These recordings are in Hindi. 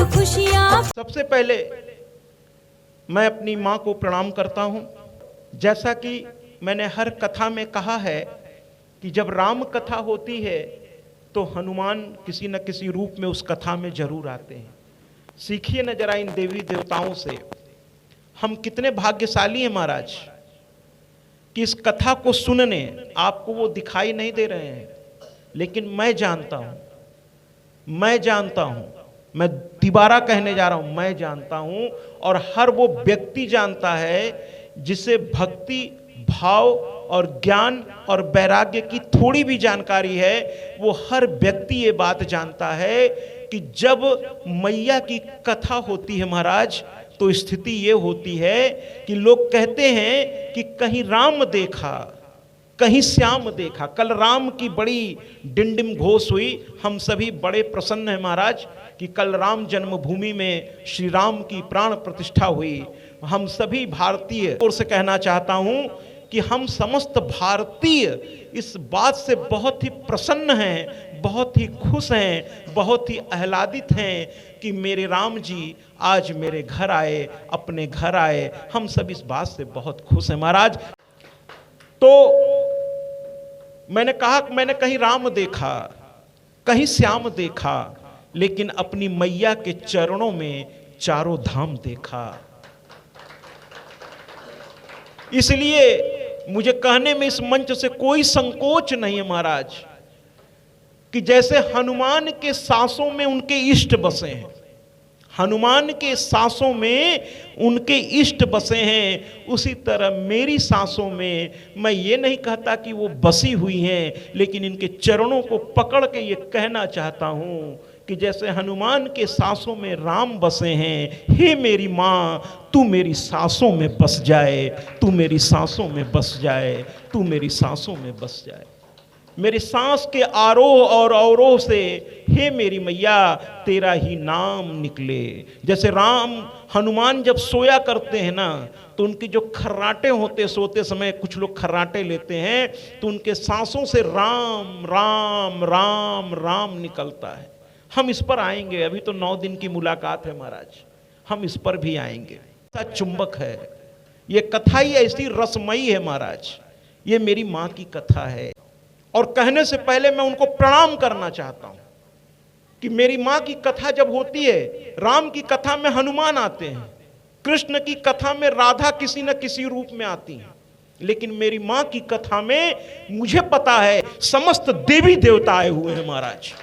खुशियाँ। सबसे पहले मैं अपनी माँ को प्रणाम करता हूँ। जैसा कि मैंने हर कथा में कहा है कि जब राम कथा होती है तो हनुमान किसी न किसी रूप में उस कथा में जरूर आते हैं। सीखिए न जरा इन देवी देवताओं से, हम कितने भाग्यशाली हैं महाराज कि इस कथा को सुनने आपको वो दिखाई नहीं दे रहे हैं, लेकिन मैं जानता हूं, मैं दोबारा कहने जा रहा हूं, मैं जानता हूं और हर वो व्यक्ति जानता है जिसे भक्ति भाव और ज्ञान और वैराग्य की थोड़ी भी जानकारी है। वो हर व्यक्ति ये बात जानता है कि जब मैया की कथा होती है महाराज तो स्थिति ये होती है कि लोग कहते हैं कि कहीं राम देखा कहीं श्याम देखा। कल राम की बड़ी डिंडिम घोष हुई, हम सभी बड़े प्रसन्न हैं महाराज कि कल राम जन्मभूमि में श्री राम की प्राण प्रतिष्ठा हुई। हम सभी भारतीय ओर से कहना चाहता हूं कि हम समस्त भारतीय इस बात से बहुत ही प्रसन्न हैं, बहुत ही खुश हैं, बहुत ही आह्लादित हैं कि मेरे राम जी आज मेरे घर आए, अपने घर आए। हम सब इस बात से बहुत खुश हैं महाराज। तो मैंने कहा कि मैंने कहीं राम देखा कहीं श्याम देखा, लेकिन अपनी मैया के चरणों में चारों धाम देखा। इसलिए मुझे कहने में इस मंच से कोई संकोच नहीं है महाराज कि जैसे हनुमान के सांसों में उनके इष्ट बसे हैं, हनुमान के सांसों में उनके इष्ट बसे हैं, उसी तरह मेरी सांसों में मैं ये नहीं कहता कि वो बसी हुई हैं, लेकिन इनके चरणों को पकड़ के ये कहना चाहता हूं कि जैसे हनुमान के सांसों में राम बसे हैं, हे मेरी माँ तू मेरी सांसों में बस जाए, तू मेरी सांसों में बस जाए, तू मेरी सांसों में बस जाए। मेरे सांस के आरोह और अवरोह से हे मेरी मैया तेरा ही नाम निकले। जैसे राम हनुमान जब सोया करते हैं ना तो उनकी जो खर्राटे होते, सोते समय कुछ लोग खर्राटे लेते हैं तो उनके सांसों से राम राम राम राम निकलता है। हम इस पर आएंगे, अभी तो 9 दिन की मुलाकात है महाराज, हम इस पर भी आएंगे। ऐसा चुंबक है ये कथा, ही ऐसी रसमयी है महाराज। ये मेरी माँ की कथा है और कहने से पहले मैं उनको प्रणाम करना चाहता हूं कि मेरी माँ की कथा जब होती है, राम की कथा में हनुमान आते हैं, कृष्ण की कथा में राधा किसी न किसी रूप में आती हैं, लेकिन मेरी माँ की कथा में मुझे पता है समस्त देवी देवता आए हुए हैं महाराज,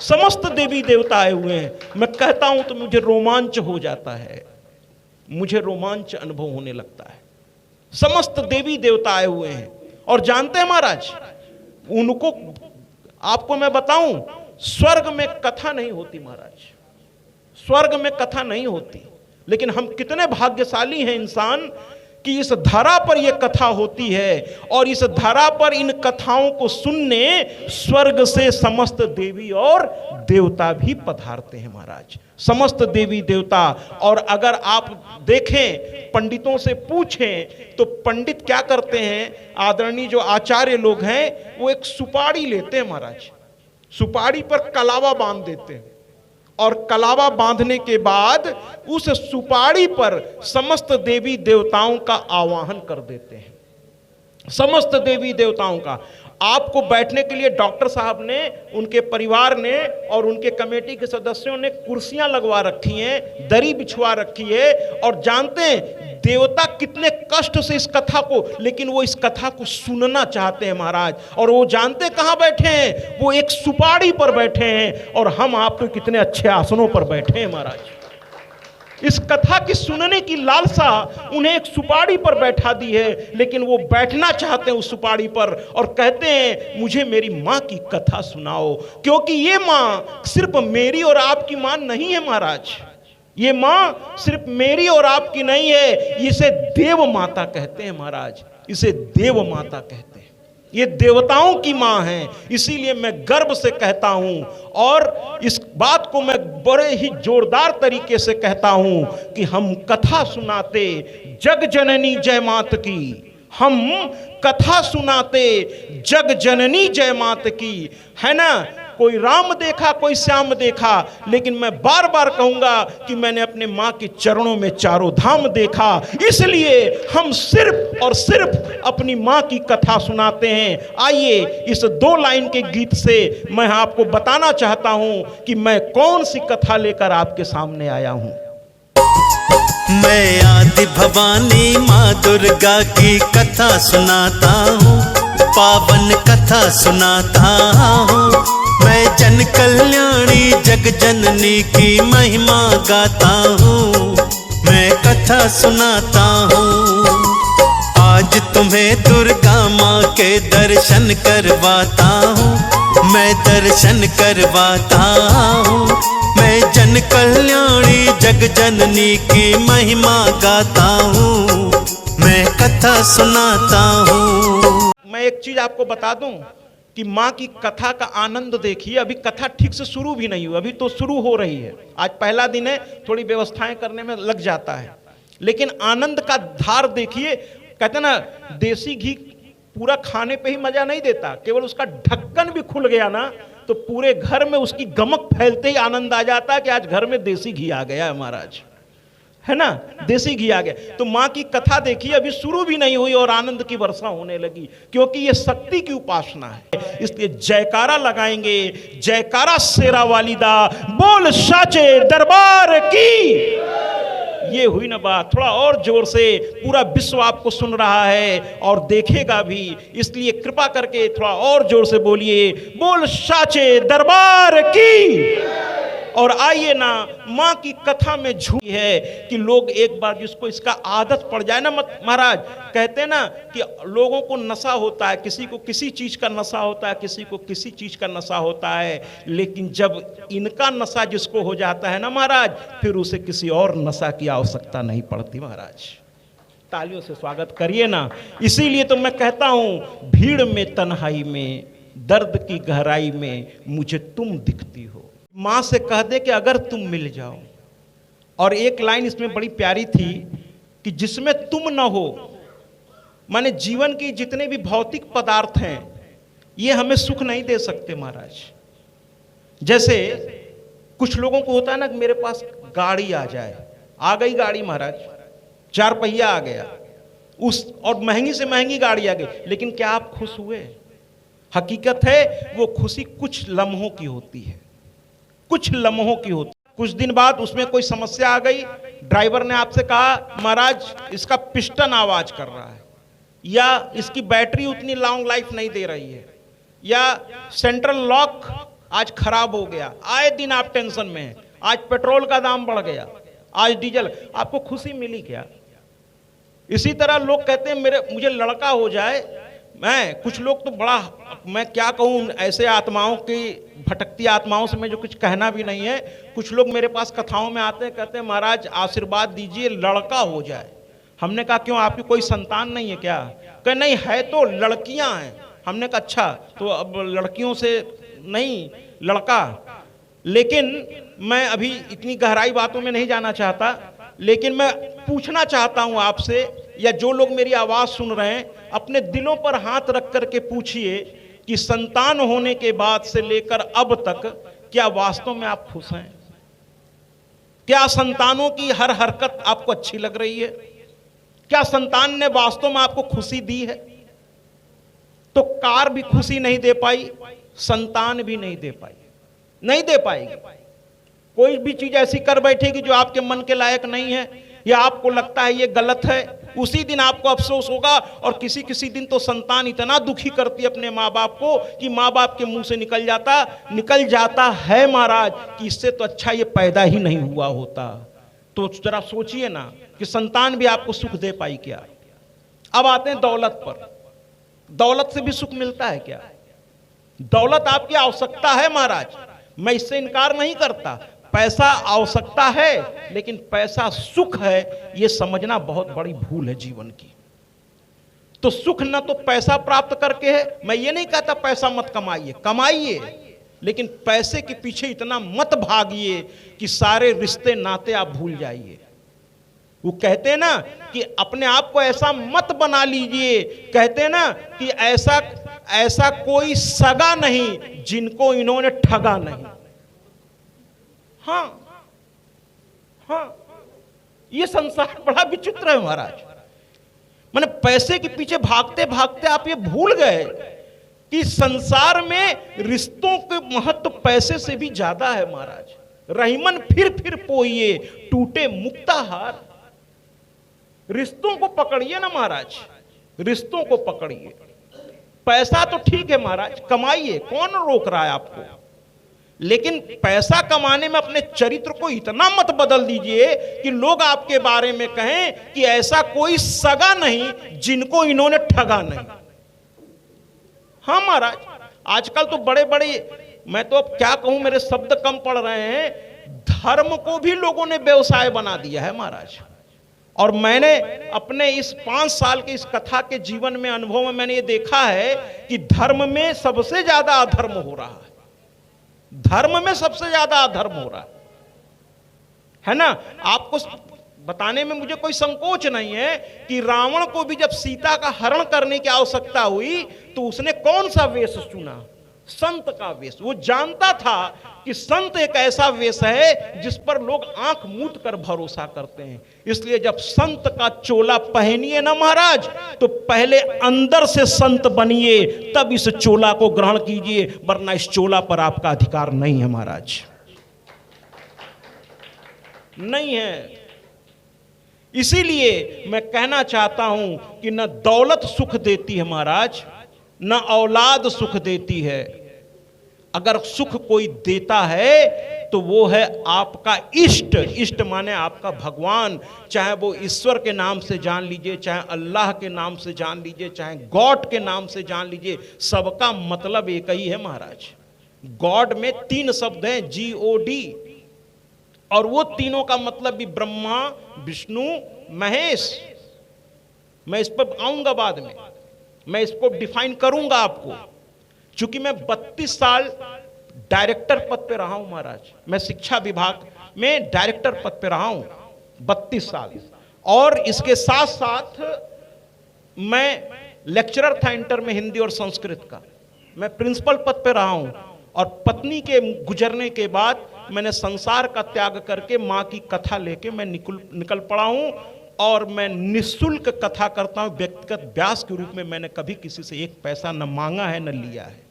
समस्त देवी देवता आए हुए हैं। मैं कहता हूं तो मुझे रोमांच हो जाता है, मुझे रोमांच अनुभव होने लगता है। समस्त देवी देवता आए हुए हैं और जानते हैं महाराज उनको, आपको मैं बताऊं, स्वर्ग में कथा नहीं होती महाराज, स्वर्ग में कथा नहीं होती, लेकिन हम कितने भाग्यशाली हैं इंसान कि इस धरा पर यह कथा होती है और इस धरा पर इन कथाओं को सुनने स्वर्ग से समस्त देवी और देवता भी पधारते हैं महाराज, समस्त देवी देवता। और अगर आप देखें, पंडितों से पूछें तो पंडित क्या करते हैं, आदरणीय जो आचार्य लोग हैं वो एक सुपारी लेते हैं महाराज, सुपारी पर कलावा बांध देते हैं और कलावा बांधने के बाद उस सुपारी पर समस्त देवी देवताओं का आवाहन कर देते हैं, समस्त देवी देवताओं का। आपको बैठने के लिए डॉक्टर साहब ने, उनके परिवार ने और उनके कमेटी के सदस्यों ने कुर्सियां लगवा रखी हैं, दरी बिछवा रखी है और जानते हैं देवता कितने कष्ट से इस कथा को, लेकिन वो इस कथा को सुनना चाहते हैं महाराज। और वो जानते कहां बैठे हैं, वो एक सुपारी पर बैठे हैं और हम आप तो कितने अच्छे आसनों पर बैठे हैं महाराज। इस कथा की सुनने की लालसा उन्हें एक सुपारी पर बैठा दी है, लेकिन वो बैठना चाहते हैं उस सुपारी पर और कहते हैं मुझे मेरी माँ की कथा सुनाओ, क्योंकि ये माँ सिर्फ मेरी और आपकी माँ नहीं है महाराज, ये माँ सिर्फ मेरी और आपकी नहीं है, इसे देव माता कहते हैं महाराज, इसे देव माता कहते हैं, ये देवताओं की माँ है। इसीलिए मैं गर्व से कहता हूं और इस बात को मैं बड़े ही जोरदार तरीके से कहता हूं कि हम कथा सुनाते जग जननी जय मात की, हम कथा सुनाते जग जननी जय मात की, है ना। कोई राम देखा, कोई श्याम देखा, लेकिन मैं बार बार कहूंगा कि मैंने अपने माँ के चरणों में चारों धाम देखा। इसलिए हम सिर्फ और सिर्फ अपनी माँ की कथा सुनाते हैं। आइए इस 2 लाइन के गीत से मैं आपको बताना चाहता हूं कि मैं कौन सी कथा लेकर आपके सामने आया हूं। मैं आदि भवानी माँ दुर्गा की कथा सुनाता हूँ, पावन कथा सुनाता हूँ। मैं जन कल्याणी जग जननी की महिमा गाता हूँ, मैं कथा सुनाता हूँ। आज तुम्हें दुर्गा माँ के दर्शन करवाता हूँ, मैं दर्शन करवाता हूँ। मैं जन कल्याणी जग जननी की महिमा गाता हूँ, मैं कथा सुनाता हूँ। मैं एक चीज आपको बता दूं कि माँ की कथा का आनंद देखिए। अभी कथा ठीक से शुरू भी नहीं हुई, अभी तो शुरू हो रही है। आज पहला दिन है, थोड़ी व्यवस्थाएं करने में लग जाता है, लेकिन आनंद का धार देखिए। कहते ना, देसी घी पूरा खाने पे ही मजा नहीं देता, केवल उसका ढक्कन भी खुल गया ना तो पूरे घर में उसकी गमक फैलते ही आनंद आ जाता है कि आज घर में देसी घी आ गया है महाराज, है ना, देसी घी आ गया। तो माँ की कथा देखिए, अभी शुरू भी नहीं हुई और आनंद की वर्षा होने लगी, क्योंकि ये शक्ति की उपासना है। इसलिए जयकारा लगाएंगे, जयकारा शेरा वाली दा, बोल साचे दरबार की। ये हुई ना बात, थोड़ा और जोर से। पूरा विश्व आपको सुन रहा है और देखेगा भी, इसलिए कृपा करके थोड़ा और जोर से बोलिए, बोल साचे दरबार की। और आइए ना, माँ की कथा में झूठ है कि लोग एक बार जिसको इसका आदत पड़ जाए ना, मत महाराज कहते हैं ना कि लोगों को नशा होता है, किसी को किसी चीज का नशा होता है, किसी को किसी चीज का नशा होता है, लेकिन जब इनका नशा जिसको हो जाता है ना महाराज, फिर उसे किसी और नशा की आवश्यकता नहीं पड़ती महाराज। तालियों से स्वागत करिए ना। इसीलिए तो मैं कहता हूं, भीड़ में तन्हाई में दर्द की गहराई में मुझे तुम दिखती हो। माँ से कह दे कि अगर तुम मिल जाओ। और एक लाइन इसमें बड़ी प्यारी थी कि जिसमें तुम न हो, माने जीवन की जितने भी भौतिक पदार्थ हैं ये हमें सुख नहीं दे सकते महाराज। जैसे कुछ लोगों को होता है ना कि मेरे पास गाड़ी आ जाए, आ गई गाड़ी महाराज, 4 पहिया आ गया, उस और महंगी से महंगी गाड़ी आ गई, लेकिन क्या आप खुश हुए? हकीकत है वो खुशी कुछ लम्हों की होती है, कुछ लम्हों की होती। कुछ दिन बाद उसमें कोई समस्या आ गई, ड्राइवर ने आपसे कहा महाराज इसका पिस्टन आवाज कर रहा है, या इसकी बैटरी उतनी लॉन्ग लाइफ नहीं दे रही है, या सेंट्रल लॉक आज खराब हो गया। आए दिन आप टेंशन में हैं, आज पेट्रोल का दाम बढ़ गया, आज डीजल। आपको खुशी मिली क्या? इसी तरह लोग कहते हैं मुझे लड़का हो जाए। कुछ लोग तो बड़ा, मैं क्या कहूँ, ऐसे आत्माओं की भटकती आत्माओं से मैं जो कुछ कहना भी नहीं है। कुछ लोग मेरे पास कथाओं में आते हैं, कहते हैं महाराज आशीर्वाद दीजिए लड़का हो जाए। हमने कहा क्यों, आपकी कोई संतान नहीं है क्या? कहे नहीं है तो लड़कियां हैं। हमने कहा अच्छा, तो अब लड़कियों से नहीं, लड़का। लेकिन मैं अभी इतनी गहराई बातों में नहीं जाना चाहता, लेकिन मैं पूछना चाहता हूं आपसे, या जो लोग मेरी आवाज सुन रहे हैं, अपने दिलों पर हाथ रख करके पूछिए कि संतान होने के बाद से लेकर अब तक क्या वास्तव में आप खुश हैं? क्या संतानों की हर हरकत आपको अच्छी लग रही है? क्या संतान ने वास्तव में आपको खुशी दी है? तो कार भी खुशी नहीं दे पाई, संतान भी नहीं दे पाई, नहीं दे पाएगी। कोई भी चीज ऐसी कर बैठेगी जो आपके मन के लायक नहीं है, या आपको लगता है ये गलत है, उसी दिन आपको अफसोस होगा। और किसी किसी दिन तो संतान इतना दुखी करती है अपने माँ बाप को कि माँ बाप के मुंह से निकल जाता है महाराज कि इससे तो अच्छा ये पैदा ही नहीं हुआ होता। तो जरा सोचिए ना कि संतान भी आपको सुख दे पाई क्या? अब आते हैं दौलत पर। दौलत से भी सुख मिलता है क्या? दौलत आपकी आवश्यकता है महाराज, मैं इससे इनकार नहीं करता। पैसा आवश्यकता है, लेकिन पैसा सुख है, यह समझना बहुत बड़ी भूल है जीवन की। तो सुख न तो पैसा प्राप्त करके है। मैं ये नहीं कहता पैसा मत कमाइए, कमाइए, लेकिन पैसे के पीछे इतना मत भागिए कि सारे रिश्ते नाते आप भूल जाइए। वो कहते हैं ना कि अपने आप को ऐसा मत बना लीजिए, कहते हैं ना कि ऐसा कोई सगा नहीं जिनको इन्होंने ठगा नहीं। हाँ हाँ, ये संसार बड़ा विचित्र है महाराज। माने पैसे के पीछे भागते भागते आप ये भूल गए कि संसार में रिश्तों के महत्व पैसे से भी ज्यादा है महाराज। रहीमन फिर पोइए टूटे मुक्ताहार। रिश्तों को पकड़िए ना महाराज, रिश्तों को पकड़िए। पैसा तो ठीक है महाराज, कमाइए, कौन रोक रहा है आपको, लेकिन पैसा कमाने में अपने चरित्र को इतना मत बदल दीजिए कि लोग आपके बारे में कहें कि ऐसा कोई सगा नहीं जिनको इन्होंने ठगा नहीं। हाँ महाराज, आजकल तो बड़े बड़े, मैं तो अब क्या कहूं, मेरे शब्द कम पड़ रहे हैं, धर्म को भी लोगों ने व्यवसाय बना दिया है महाराज। और मैंने अपने इस 5 साल के इस कथा के जीवन में, अनुभव में मैंने ये देखा है कि धर्म में सबसे ज्यादा अधर्म हो रहा है। धर्म में सबसे ज्यादा अधर्म हो रहा है ना। आपको बताने में मुझे कोई संकोच नहीं है कि रावण को भी जब सीता का हरण करने की आवश्यकता हुई तो उसने कौन सा वेश चुना? संत का वेश। वो जानता था कि संत एक ऐसा वेश है जिस पर लोग आंख मूंद कर भरोसा करते हैं। इसलिए जब संत का चोला पहनिए ना महाराज, तो पहले अंदर से संत बनिए, तब इस चोला को ग्रहण कीजिए, वरना इस चोला पर आपका अधिकार नहीं है महाराज, नहीं है। इसीलिए मैं कहना चाहता हूं कि न दौलत सुख देती है महाराज, न औलाद सुख देती है। अगर सुख कोई देता है तो वो है आपका इष्ट। इष्ट माने आपका भगवान, चाहे वो ईश्वर के नाम से जान लीजिए, चाहे अल्लाह के नाम से जान लीजिए, चाहे गॉड के नाम से जान लीजिए, सबका मतलब एक ही है महाराज। गॉड में 3 शब्द हैं, GOD, और वो तीनों का मतलब भी ब्रह्मा, विष्णु, महेश। मैं इस पर आऊंगा बाद में, मैं इसको डिफाइन करूंगा आपको। चूंकि मैं 32 साल डायरेक्टर पद पे रहा हूं महाराज, मैं शिक्षा विभाग में डायरेक्टर पद पे रहा हूं 32 साल, और इसके साथ साथ मैं लेक्चरर था इंटर में हिंदी और संस्कृत का। मैं प्रिंसिपल पद पे रहा हूं, और पत्नी के गुजरने के बाद मैंने संसार का त्याग करके मां की कथा लेके मैं निकल पड़ा हूं, और मैं निःशुल्क कथा करता हूं। व्यक्तिगत व्यास के रूप में मैंने कभी किसी से 1 पैसा न मांगा है न लिया है।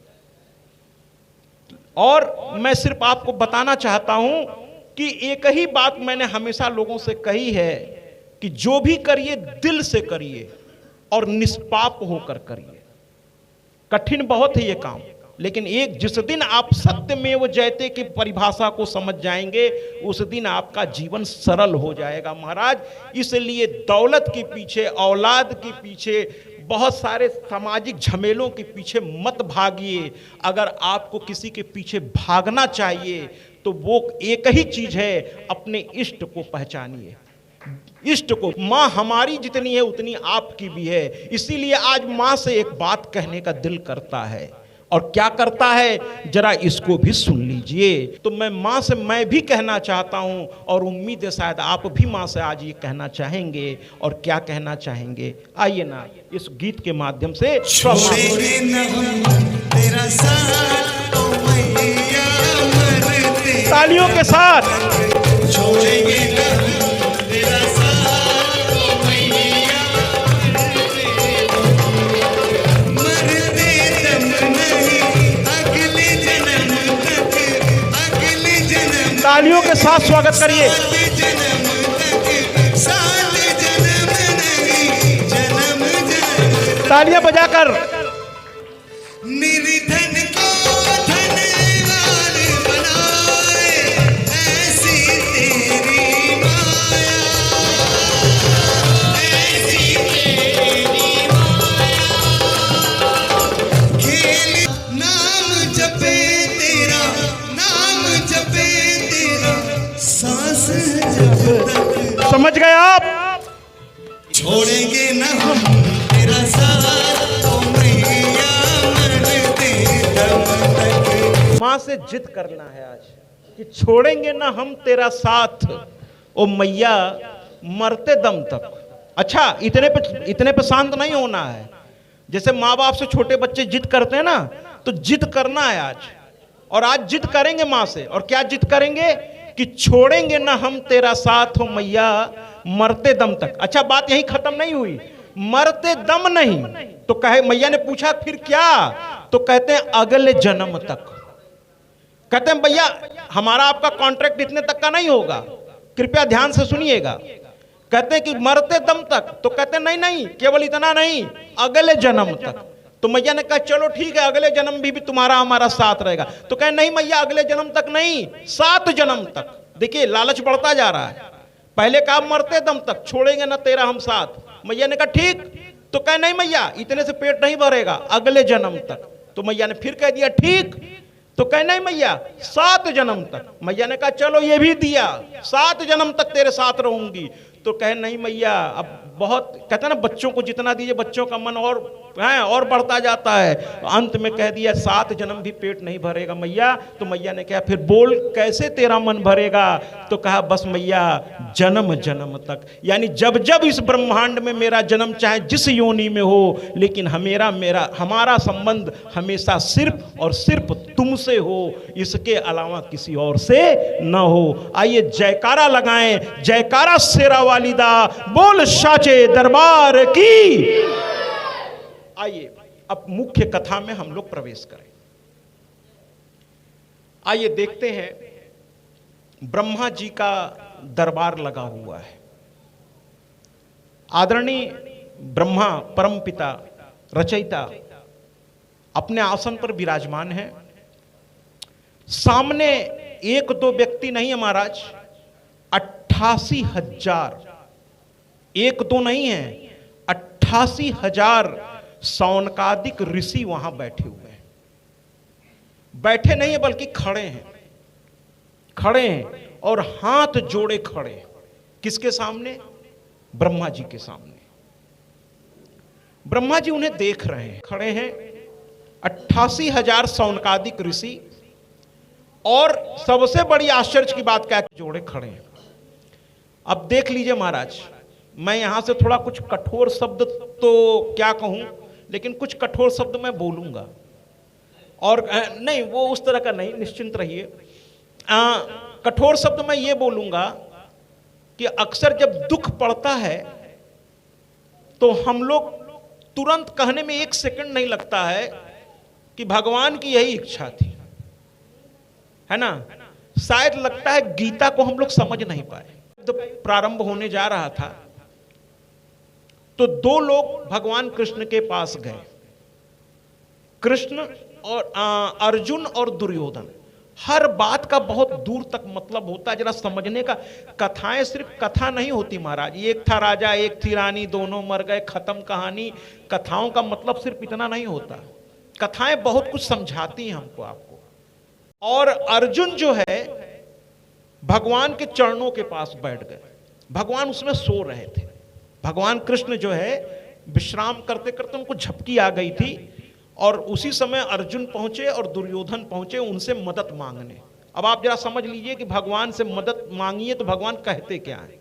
और मैं सिर्फ आपको बताना चाहता हूं कि एक ही बात मैंने हमेशा लोगों से कही है कि जो भी करिए दिल से करिए और निष्पाप होकर करिए। कठिन बहुत है ये काम, लेकिन एक जिस दिन आप सत्यमेव जयते की परिभाषा को समझ जाएंगे, उस दिन आपका जीवन सरल हो जाएगा महाराज। इसलिए दौलत के पीछे, औलाद के पीछे, बहुत सारे सामाजिक झमेलों के पीछे मत भागिए। अगर आपको किसी के पीछे भागना चाहिए तो वो एक ही चीज है, अपने इष्ट को पहचानिए। इष्ट को, माँ हमारी जितनी है उतनी आपकी भी है। इसीलिए आज माँ से एक बात कहने का दिल करता है, और क्या करता है जरा इसको भी सुन लीजिए। तो मैं माँ से मैं भी कहना चाहता हूँ, और उम्मीद है शायद आप भी माँ से आज ये कहना चाहेंगे। और क्या कहना चाहेंगे, आइए ना इस गीत के माध्यम से छोड़ेंगे न हम तेरा साथ, ओ मैया मरते तालियों के साथ। छोड़ेंगे न हम तेरा साथ, ओ मैया मरते दम नहीं, अगले जन्म तक, अगले जन्म, तालियों के साथ स्वागत करिए। जन्म तक, साल जन्म नहीं, जन्म जन्म तालियां बजाकर। निर्धन को धनवान बनाए, ऐसी तेरी माया, ऐसी तेरी माया। खेल नाम जपे तेरा, नाम जपे तेरा, सांस जब तक समझ गए आप? छोड़ेंगे न हम तेरा साथ, ओ मैया मरते दम तक। मां से जिद करना है आज कि छोड़ेंगे ना हम तेरा साथ, ओ मैया मरते दम तक। अच्छा, इतने पे शांत नहीं होना है। जैसे माँ बाप से छोटे बच्चे जिद करते हैं ना, तो जिद करना है आज, और आज जिद करेंगे माँ से। और क्या जिद करेंगे कि छोड़ेंगे ना हम तेरा साथ हो मैया मरते दम तक। अच्छा, बात यहीं खत्म नहीं हुई, मरते दम नहीं तो कहे, मैया ने पूछा फिर क्या, तो कहते हैं अगले जन्म तक। कहते हैं भैया हमारा आपका कॉन्ट्रैक्ट इतने तक का नहीं होगा, कृपया ध्यान से सुनिएगा। कहते हैं कि मरते दम तक, तो कहते हैं नहीं नहीं, केवल इतना नहीं, अगले जन्म तक। तो मैया ने कहा चलो ठीक है, अगले जन्म भी तुम्हारा हमारा साथ रहेगा। तो कहे नहीं मैया, अगले जन्म तक नहीं, 7 जन्म तक। देखिए लालच बढ़ता जा रहा है। पहले कहा मरते दम तक, छोड़ेंगे ना तेरा हम साथ। मैया ने कहा ठीक, तो कहे नहीं मैया इतने से पेट नहीं भरेगा, अगले जन्म तक। तो मैया ने फिर कह दिया ठीक, तो कहे नहीं मैया 7 जन्म तक। मैया ने कहा चलो ये भी दिया, 7 जन्म तक तेरे साथ रहूंगी। तो कहे नहीं मैया अब बहुत, कहते हैं ना बच्चों को जितना दीजिए बच्चों का मन और बढ़ता जाता है। अंत में कह दिया 7 जन्म भी पेट नहीं भरेगा मैया। तो मैया ने कहा फिर बोल कैसे तेरा मन भरेगा, तो कहा बस मैया जन्म जन्म तक, यानी जब जब इस ब्रह्मांड में मेरा जन्म चाहे जिस योनि में हो, लेकिन हमारा संबंध हमेशा सिर्फ और सिर्फ तुमसे हो, इसके अलावा किसी और से न हो। आइए जयकारा लगाएं, जयकारा शेरा वालिदा बोल साचे दरबार की। आइए अब मुख्य कथा में हम लोग प्रवेश करें। आइए देखते हैं, ब्रह्मा जी का दरबार लगा हुआ है। आदरणीय ब्रह्मा परमपिता रचयिता अपने आसन पर विराजमान है। सामने 1-2 व्यक्ति नहीं है महाराज, 88,000, 1-2 नहीं है, 88,000 सौनकादिक ऋषि वहां बैठे हुए हैं। बैठे नहीं है बल्कि खड़े हैं, खड़े हैं और हाथ जोड़े खड़े हैं। किसके सामने? ब्रह्मा जी के सामने। ब्रह्मा जी उन्हें देख रहे हैं, खड़े हैं 88,000 सौनकादिक ऋषि। और सबसे बड़ी आश्चर्य की बात क्या है, जोड़े खड़े हैं। अब देख लीजिए महाराज, मैं यहां से थोड़ा कुछ कठोर शब्द तो क्या कहूं, लेकिन कुछ कठोर शब्द मैं बोलूंगा। और नहीं वो उस तरह का नहीं, निश्चिंत रहिए। कठोर शब्द मैं ये बोलूंगा कि अक्सर जब दुख पड़ता है तो हम लोग तुरंत कहने में 1 सेकंड नहीं लगता है कि भगवान की यही इच्छा थी, है ना। शायद लगता है गीता को हम लोग समझ नहीं पाए। तो प्रारंभ होने जा रहा था तो 2 लोग भगवान कृष्ण के पास गए, कृष्ण और अर्जुन और दुर्योधन। हर बात का बहुत दूर तक मतलब होता है, जरा समझने का। कथाएं सिर्फ कथा नहीं होती महाराज, एक था राजा एक थी रानी, दोनों मर गए, खत्म कहानी। कथाओं का मतलब सिर्फ इतना नहीं होता, कथाएं बहुत कुछ समझाती हैं हमको आपको। और अर्जुन जो है भगवान के चरणों के पास बैठ गए, भगवान उसमें सो रहे थे। भगवान कृष्ण जो है विश्राम करते करते उनको झपकी आ गई थी, और उसी समय अर्जुन पहुंचे और दुर्योधन पहुंचे उनसे मदद मांगने। अब आप जरा समझ लीजिए कि भगवान से मदद मांगिए तो भगवान कहते क्या है।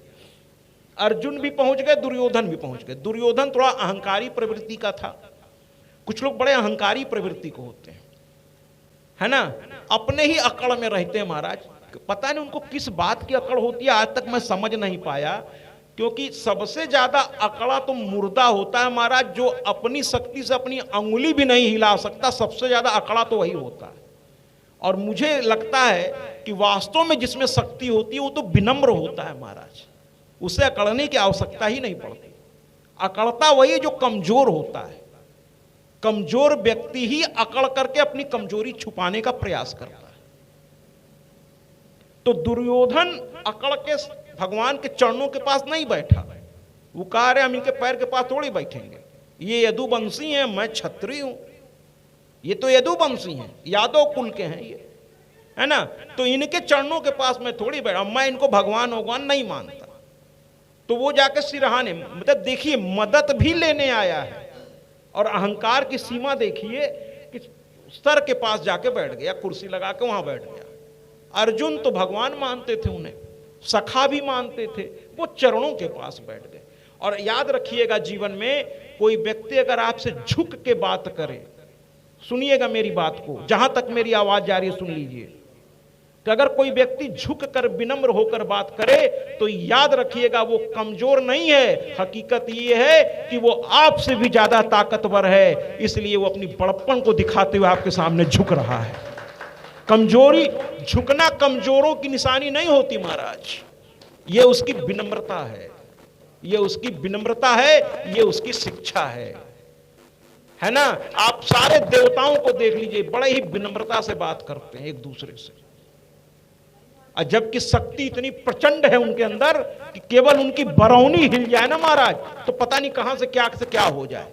अर्जुन भी पहुंच गए, दुर्योधन भी पहुंच गए। दुर्योधन थोड़ा अहंकारी प्रवृत्ति का था, कुछ लोग बड़े अहंकारी प्रवृत्ति को होते हैं, है ना, अपने ही अकड़ में रहते हैं महाराज। पता नहीं उनको किस बात की अकड़ होती है, आज तक मैं समझ नहीं पाया। क्योंकि सबसे ज्यादा अकड़ा तो मुर्दा होता है महाराज, जो अपनी शक्ति से अपनी अंगुली भी नहीं हिला सकता, सबसे ज्यादा अकड़ा तो वही होता है। और मुझे लगता है कि वास्तव में जिसमें शक्ति होती है वो तो विनम्र होता है महाराज, उसे अकड़ने की आवश्यकता ही नहीं पड़ती। अकड़ता वही जो कमजोर होता है, कमजोर व्यक्ति ही अकड़ करके अपनी कमजोरी छुपाने का प्रयास करता है। तो दुर्योधन अकड़ के भगवान के चरणों के पास नहीं बैठा, वो कह रहे हम इनके पैर के पास थोड़ी बैठेंगे, ये यदुवंशी हैं, मैं क्षत्रिय हूं, ये तो यदुवंशी हैं, यादव कुल के हैं ये, है ना, तो इनके चरणों के पास मैं थोड़ी बैठा, मैं इनको भगवान भगवान नहीं मानता। तो वो जाके सिरहाने, मतलब देखिए मदद भी लेने आया है, और अहंकार की सीमा देखिए कि सर के पास जाके बैठ गया, कुर्सी लगा के वहां बैठ गया। अर्जुन तो भगवान मानते थे, उन्हें सखा भी मानते थे, वो चरणों के पास बैठ गए। और याद रखिएगा, जीवन में कोई व्यक्ति अगर आपसे झुक के बात करे, सुनिएगा मेरी बात को, जहां तक मेरी आवाज जा रही है सुन लीजिए, कि अगर कोई व्यक्ति झुक कर विनम्र होकर बात करे तो याद रखिएगा वो कमजोर नहीं है, हकीकत ये है कि वो आपसे भी ज्यादा ताकतवर है, इसलिए वो अपनी बड़प्पन को दिखाते हुए आपके सामने झुक रहा है। कमजोरी, झुकना कमजोरों की निशानी नहीं होती महाराज, ये उसकी विनम्रता है, ये उसकी विनम्रता है, ये उसकी शिक्षा है ना। आप सारे देवताओं को देख लीजिए, बड़े ही विनम्रता से बात करते हैं एक दूसरे से, और जबकि शक्ति इतनी प्रचंड है उनके अंदर कि केवल उनकी बरौनी हिल जाए ना महाराज तो पता नहीं कहां से क्या हो जाए,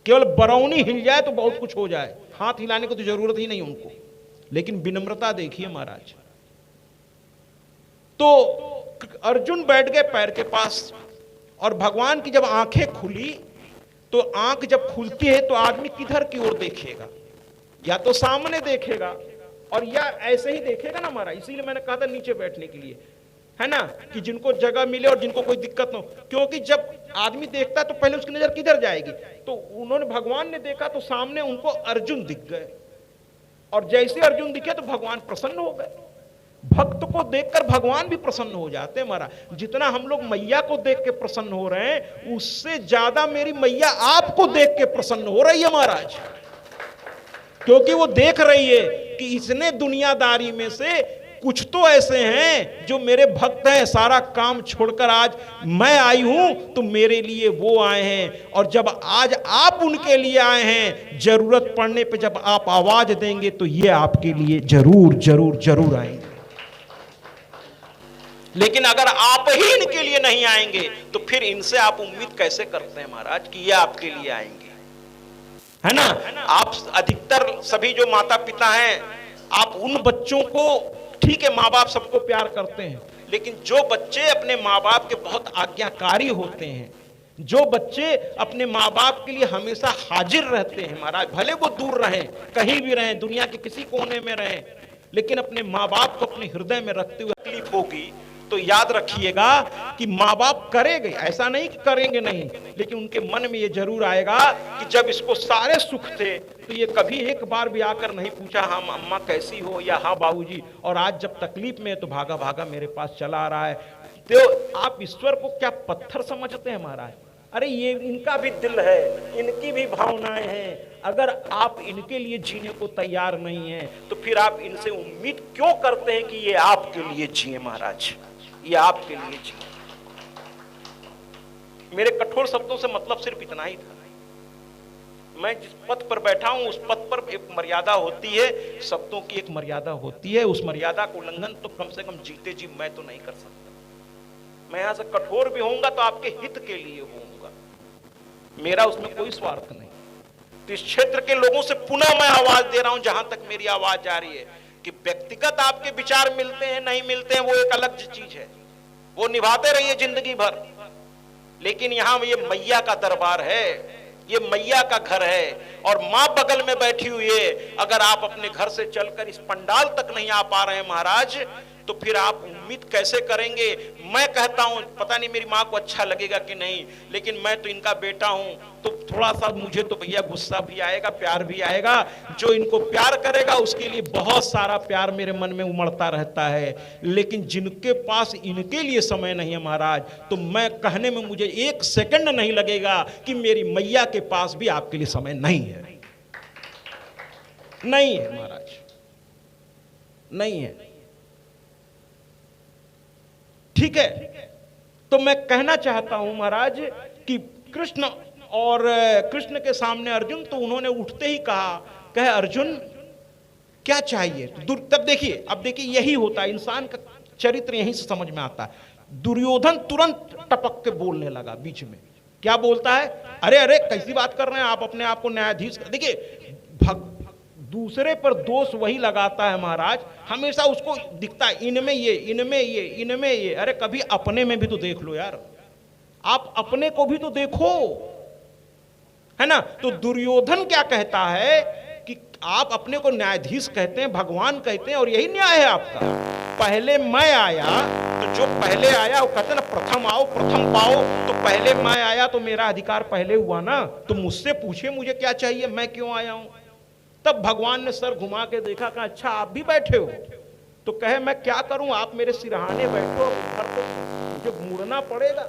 केवल बरौनी हिल जाए तो बहुत कुछ हो जाए, हाथ हिलाने को तो जरूरत ही नहीं उनको। लेकिन विनम्रता देखिए महाराज। तो अर्जुन बैठ गए पैर के पास, और भगवान की जब आंखें खुली तो आंख जब खुलती है तो आदमी किधर की ओर देखेगा, या तो सामने देखेगा और या ऐसे ही देखेगा ना महाराज। इसीलिए मैंने कहा था नीचे बैठने के लिए, है ना, कि जिनको जगह मिले और जिनको कोई दिक्कत ना हो, क्योंकि जब आदमी देखता है तो पहले उसकी नजर किधर जाएगी। तो उन्होंने, भगवान ने देखा तो सामने उनको अर्जुन दिख गए, और जैसे अर्जुन दिखे तो भगवान प्रसन्न हो गए। भक्त को देखकर भगवान भी प्रसन्न हो जाते हैं महाराज। जितना हम लोग मैया को देख के प्रसन्न हो रहे हैं, उससे ज्यादा मेरी मैया आपको देख के प्रसन्न हो रही है महाराज, क्योंकि वो देख रही है कि इसने दुनियादारी में से कुछ तो ऐसे हैं जो मेरे भक्त हैं, सारा काम छोड़कर आज मैं आई हूं तो मेरे लिए वो आए हैं, और जब आज आप उनके लिए आए हैं, जरूरत पड़ने पे जब आप आवाज देंगे तो ये आपके लिए जरूर जरूर जरूर आएंगे। लेकिन अगर आप ही इनके लिए नहीं आएंगे तो फिर इनसे आप उम्मीद कैसे करते हैं महाराज कि ये आपके लिए आएंगे, है ना। आप अधिकतर सभी जो माता पिता हैं, आप उन बच्चों को, ठीक है माँ बाप सबको प्यार करते हैं, लेकिन जो बच्चे अपने माँ बाप के बहुत आज्ञाकारी होते हैं, जो बच्चे अपने माँ बाप के लिए हमेशा हाजिर रहते हैं महाराज, भले वो दूर रहें, कहीं भी रहें, दुनिया के किसी कोने में रहें, लेकिन अपने माँ बाप को अपने हृदय में रखते हुए तकलीफ होगी तो याद रखिएगा कि माँ बाप करेंगे, ऐसा नहीं कि करेंगे नहीं, लेकिन उनके मन में ये जरूर आएगा कि जब इसको सारे सुख थे तो ये कभी एक बार भी आकर नहीं पूछा हाँ अम्मा कैसी हो या हाँ बाबूजी, और आज जब तकलीफ में है तो भागा भागा मेरे पास चला आ रहा है। तो आप ईश्वर को क्या पत्थर समझते हैं महाराज? अरे ये इनका भी दिल है, इनकी भी भावनाएं हैं, अगर आप इनके लिए जीने को तैयार नहीं है तो फिर आप इनसे उम्मीद क्यों करते हैं कि ये आपके लिए जिए महाराज, ये आपके लिए जिए। मेरे कठोर शब्दों से मतलब सिर्फ इतना ही था, मैं जिस पथ पर बैठा हूं उस पथ पर एक मर्यादा होती है, शब्दों की एक मर्यादा होती है, उस मर्यादा को उल्लंघन तो कम से कम जीते जी मैं तो नहीं कर सकता। मैं यहां से कठोर भी होऊंगा तो आपके हित के लिए होऊंगा, मेरा उसमें कोई स्वार्थ नहीं। तो इस क्षेत्र के लोगों से पुनः मैं आवाज दे रहा हूं, जहां तक मेरी आवाज जा रही है, कि व्यक्तिगत आपके विचार मिलते हैं नहीं मिलते हैं वो एक अलग चीज है, वो निभाते रहिए जिंदगी भर, लेकिन यहां ये मैया का दरबार है, ये मैया का घर है, और मां बगल में बैठी हुई है। अगर आप अपने घर से चलकर इस पंडाल तक नहीं आ पा रहे हैं महाराज, तो फिर आप उम्मीद कैसे करेंगे? मैं कहता हूं, पता नहीं मेरी मां को अच्छा लगेगा कि नहीं, लेकिन मैं तो इनका बेटा हूं, तो थोड़ा सा मुझे तो भैया गुस्सा भी आएगा, प्यार भी आएगा। जो इनको प्यार करेगा उसके लिए बहुत सारा प्यार मेरे मन में उमड़ता रहता है, लेकिन जिनके पास इनके लिए समय नहीं है महाराज, तो मैं कहने में मुझे एक सेकंड नहीं लगेगा कि मेरी मैया के पास भी आपके लिए समय नहीं है। नहीं है महाराज, नहीं है। ठीक है, तो मैं कहना चाहता हूं महाराज कि कृष्ण और कृष्ण के सामने अर्जुन, तो उन्होंने उठते ही कहे अर्जुन क्या चाहिए? तो तब देखिए, अब देखिए यही होता है, इंसान का चरित्र यहीं से समझ में आता है। दुर्योधन तुरंत टपक के बोलने लगा बीच में, क्या बोलता है? अरे अरे कैसी बात कर रहे हैं आप, अपने आप को न्यायाधीश। देखिए दूसरे पर दोष वही लगाता है महाराज, हमेशा उसको दिखता है इनमें ये, इनमें ये, इनमें ये। अरे कभी अपने में भी तो देख लो यार, आप अपने को भी तो देखो, है ना। तो दुर्योधन क्या कहता है कि आप अपने को न्यायाधीश कहते हैं, भगवान कहते हैं, और यही न्याय है आपका। पहले मैं आया तो जो पहले आया वो कहते ना प्रथम आओ प्रथम पाओ, तो पहले मैं आया तो मेरा अधिकार पहले हुआ ना, तो मुझसे पूछे मुझे क्या चाहिए, मैं क्यों आया हूं। तब भगवान ने सर घुमा के देखा, कहा अच्छा आप भी बैठे हो, तो कहे मैं क्या करूं, आप मेरे सिरहाने बैठो, उधर तो मुझे मुड़ना पड़ेगा।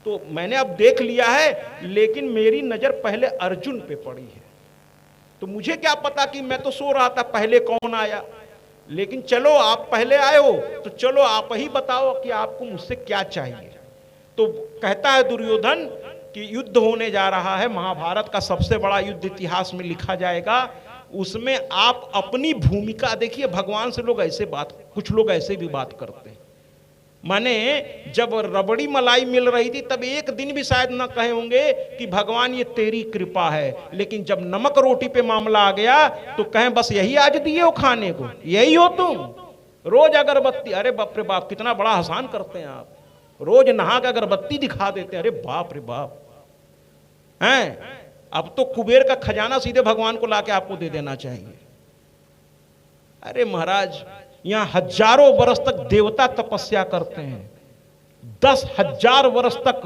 तो मैंने अब देख लिया है, लेकिन मेरी नजर पहले अर्जुन पे पड़ी है, तो मुझे क्या पता कि मैं तो सो रहा था पहले कौन आया। लेकिन चलो आप पहले आए हो तो चलो आप ही बताओ कि आपको मुझसे क्या चाहिए। तो कहता है दुर्योधन कि युद्ध होने जा रहा है, महाभारत का सबसे बड़ा युद्ध इतिहास में लिखा जाएगा, उसमें आप अपनी भूमिका देखिए। भगवान से लोग ऐसे बात, कुछ लोग ऐसे भी बात करते हैं, माने जब रबड़ी मलाई मिल रही थी तब एक दिन भी शायद न कहे होंगे कि भगवान ये तेरी कृपा है, लेकिन जब नमक रोटी पे मामला आ गया तो कहें बस यही आज दिए हो खाने को, यही हो तुम, रोज अगरबत्ती, अरे बाप रे बाप कितना बड़ा आसान करते हैं आप, रोज नहा के अगरबत्ती दिखा देते हैं, अरे बाप रे बाप हैं। अब तो कुबेर का खजाना सीधे भगवान को लाके आपको दे देना चाहिए। अरे महाराज यहां हजारों वर्ष तक देवता तपस्या करते हैं, 10,000 वर्ष तक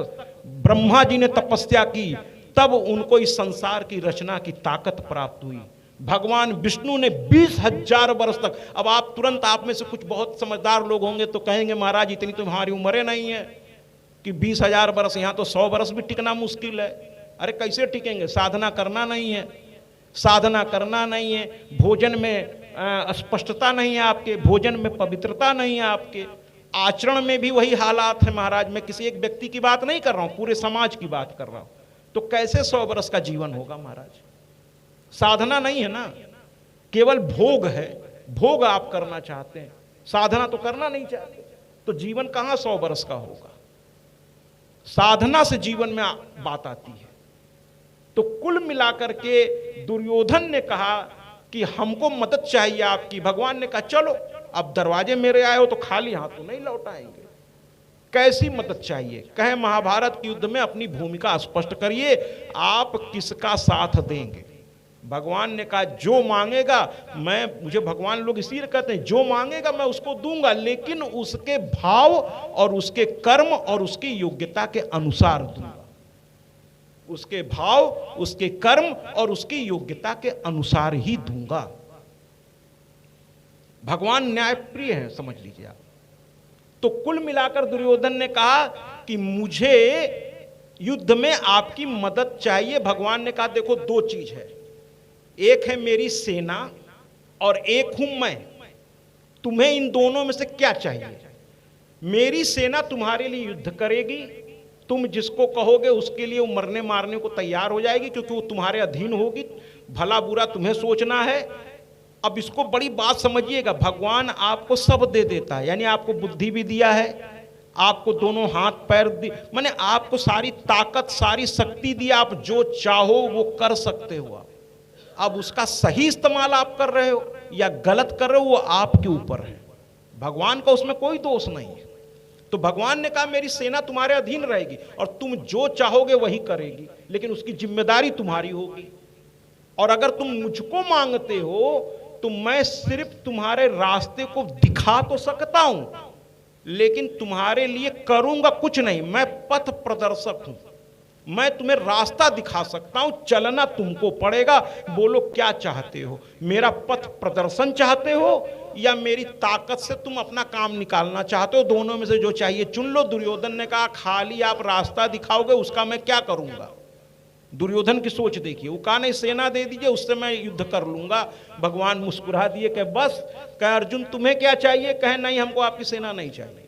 ब्रह्मा जी ने तपस्या की, तब उनको इस संसार की रचना की ताकत प्राप्त हुई। भगवान विष्णु ने 20,000 वर्ष तक, अब आप तुरंत, आप में से कुछ बहुत समझदार लोग होंगे तो कहेंगे महाराज इतनी तो हमारी उम्र नहीं है कि 20,000 वर्ष, यहां तो 100 वर्ष भी टिकना मुश्किल है। अरे कैसे टिकेंगे, साधना करना नहीं है, साधना करना नहीं है, भोजन में स्पष्टता नहीं है आपके, भोजन में पवित्रता नहीं है आपके, आचरण में भी वही हालात है महाराज। मैं किसी एक व्यक्ति की बात नहीं कर रहा हूं, पूरे समाज की बात कर रहा हूं। तो कैसे 100 वर्ष का जीवन होगा महाराज, साधना नहीं है ना, केवल भोग है, भोग आप करना चाहते हैं, साधना तो करना नहीं चाहते, तो जीवन कहां 100 वर्ष का होगा। साधना से जीवन में बात आती है। तो कुल मिलाकर के दुर्योधन ने कहा कि हमको मदद चाहिए आपकी। भगवान ने कहा चलो अब दरवाजे मेरे आए हो तो खाली हाथ तो नहीं लौटाएंगे, कैसी मदद चाहिए। कहे महाभारत के युद्ध में अपनी भूमिका स्पष्ट करिए, आप किसका साथ देंगे। भगवान ने कहा जो मांगेगा मैं, मुझे भगवान लोग इसीलिए कहते हैं जो मांगेगा मैं उसको दूंगा, लेकिन उसके भाव और उसके कर्म और उसकी योग्यता के अनुसार दूंगा, उसके भाव उसके कर्म और उसकी योग्यता के अनुसार ही दूंगा। भगवान न्यायप्रिय है, समझ लीजिए आप। तो कुल मिलाकर दुर्योधन ने कहा कि मुझे युद्ध में आपकी मदद चाहिए। भगवान ने कहा देखो दो चीज है, एक है मेरी सेना और एक हूं मैं, तुम्हें इन दोनों में से क्या चाहिए। मेरी सेना तुम्हारे लिए युद्ध करेगी, तुम जिसको कहोगे उसके लिए वो मरने मारने को तैयार हो जाएगी, क्योंकि वो तुम्हारे अधीन होगी, भला बुरा तुम्हें सोचना है। अब इसको बड़ी बात समझिएगा, भगवान आपको सब दे देता है, यानी आपको बुद्धि भी दिया है, आपको दोनों हाथ पैर दी, माने आपको सारी ताकत सारी शक्ति दी, आप जो चाहो वो कर सकते हो आप। अब उसका सही इस्तेमाल आप कर रहे हो या गलत कर रहे हो वो आपके ऊपर है, भगवान का उसमें कोई दोष नहीं है। तो भगवान ने कहा मेरी सेना तुम्हारे अधीन रहेगी और तुम जो चाहोगे वही करेगी, लेकिन उसकी जिम्मेदारी तुम्हारी होगी। और अगर तुम मुझको मांगते हो तो मैं सिर्फ तुम्हारे रास्ते को दिखा तो सकता हूं, लेकिन तुम्हारे लिए करूंगा कुछ नहीं। मैं पथ प्रदर्शक हूं, मैं तुम्हें रास्ता दिखा सकता हूं, चलना तुमको पड़ेगा। बोलो क्या चाहते हो, मेरा पथ प्रदर्शन चाहते हो या मेरी ताकत से तुम अपना काम निकालना चाहते हो, दोनों में से जो चाहिए चुन लो। दुर्योधन ने कहा खाली आप रास्ता दिखाओगे उसका मैं क्या करूंगा। दुर्योधन की सोच देखिए, वो कहा नहीं सेना दे दीजिए उससे मैं युद्ध कर लूंगा। भगवान मुस्कुरा दिए, कहे बस। कहे अर्जुन तुम्हें क्या चाहिए, कहे नहीं हमको आपकी सेना नहीं चाहिए।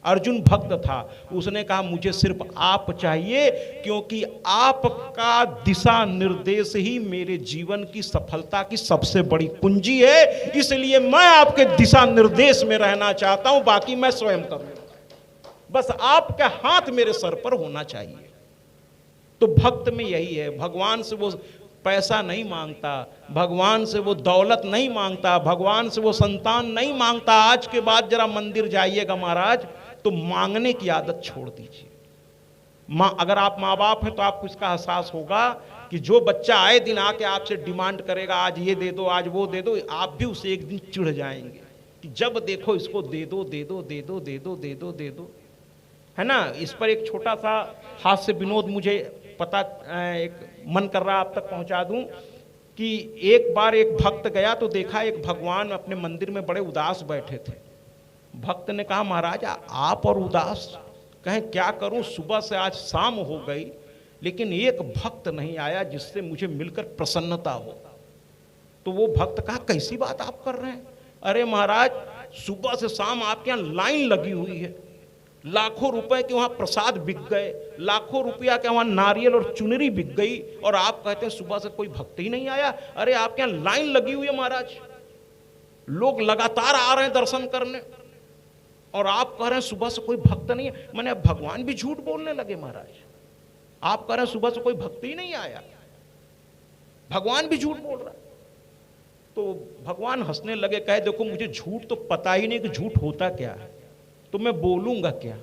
अर्जुन भक्त था, उसने कहा मुझे सिर्फ आप चाहिए, क्योंकि आपका दिशा निर्देश ही मेरे जीवन की सफलता की सबसे बड़ी कुंजी है, इसलिए मैं आपके दिशा निर्देश में रहना चाहता हूं, बाकी मैं स्वयं करूंगा, बस आपका हाथ मेरे सर पर होना चाहिए। तो भक्त में यही है, भगवान से वो पैसा नहीं मांगता, भगवान से वो दौलत नहीं मांगता, भगवान से वो संतान नहीं मांगता। आज के बाद जरा मंदिर जाइएगा महाराज तो मांगने की आदत छोड़ दीजिए। अगर आप माँ बाप हैं तो आपको इसका एहसास होगा कि जो बच्चा आए दिन आके आपसे डिमांड करेगा आज ये दे दो आज वो दे दो, आप भी उसे एक दिन चिढ़ जाएंगे। कि जब देखो इसको दे दो दे दो दे दो दे दो दे दो दे दो, है ना। इस पर एक छोटा सा हास्य विनोद मुझे पता, एक मन कर रहा आप तक पहुंचा दूं कि एक बार एक भक्त गया तो देखा एक भगवान अपने मंदिर में बड़े उदास बैठे थे। भक्त ने कहा महाराज आप और उदास, कहें क्या करूं, सुबह से आज शाम हो गई लेकिन एक भक्त नहीं आया जिससे मुझे मिलकर प्रसन्नता हो। तो वो भक्त कहा कैसी बात आप कर रहे हैं, अरे महाराज सुबह से शाम आपके यहाँ लाइन लगी हुई है, लाखों रुपए के वहां प्रसाद बिक गए, लाखों रुपया के वहां नारियल और चुनरी बिक गई, और आप कहते हैं सुबह से कोई भक्त ही नहीं आया। अरे आपके यहाँ लाइन लगी हुई है महाराज, लोग लगातार आ रहे हैं दर्शन करने, और आप कह रहे हैं सुबह से कोई भक्त नहीं है। मैंने भगवान भी झूठ बोलने लगे महाराज, आप कह रहे हैं सुबह से कोई भक्त ही नहीं आया, भगवान भी झूठ बोल रहा है। तो भगवान हंसने लगे, कहे देखो मुझे झूठ तो पता ही नहीं कि झूठ होता क्या है, तो मैं बोलूंगा क्या।